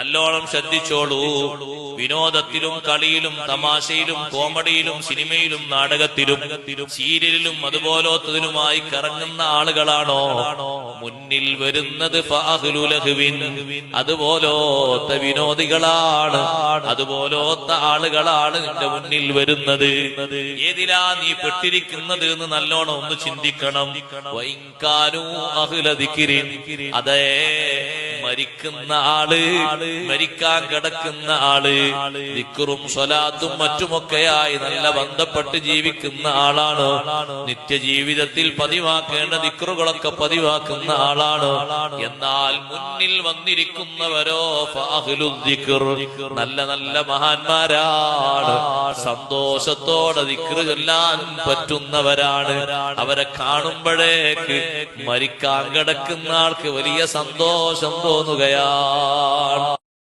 നല്ലോണം ശ്രദ്ധിച്ചോളൂ. വിനോദത്തിലും കളിയിലും തമാശയിലും കോമഡിയിലും സിനിമയിലും നാടകത്തിലും സീരിയലിലും അതുപോലത്തതിലുമായി കറങ്ങുന്ന ആളുകളാണോ മുന്നിൽ വരുന്നത്? അതുപോലത്തെ വിനോദികളാണ്, അതുപോലത്തെ ആളുകളാണ് നിന്റെ മുന്നിൽ വരുന്നത്. ഏതിലാ നീ പെട്ടിരിക്കുന്നത് എന്ന് നല്ലോണം ഒന്ന് ചിന്തിക്കണം. അതേ, മരിക്കുന്ന ആള്, മരിക്കാൻ കിടക്കുന്ന ആള് ദിക്റും സ്വലാത്തും മറ്റുമൊക്കെയായി നല്ല ബന്ധപ്പെട്ട് ജീവിക്കുന്ന ആളാണ്. നിത്യജീവിതത്തിൽ പതിവാക്കേണ്ട ദിക്റുകളൊക്കെ പതിവാക്കുന്ന ആളാണ്. എന്നാൽ മുന്നിൽ വന്നിരിക്കുന്നവരോ നല്ല നല്ല മഹാന്മാരാണ്, സന്തോഷത്തോടെ ദിക്റ് ചൊല്ലാൻ പറ്റുന്നവരാണ്. അവരെ കാണുമ്പോഴേക്ക് മരിക്കാൻ കിടക്കുന്ന ആൾക്ക് വലിയ സന്തോഷം തോന്നുകയാണ്.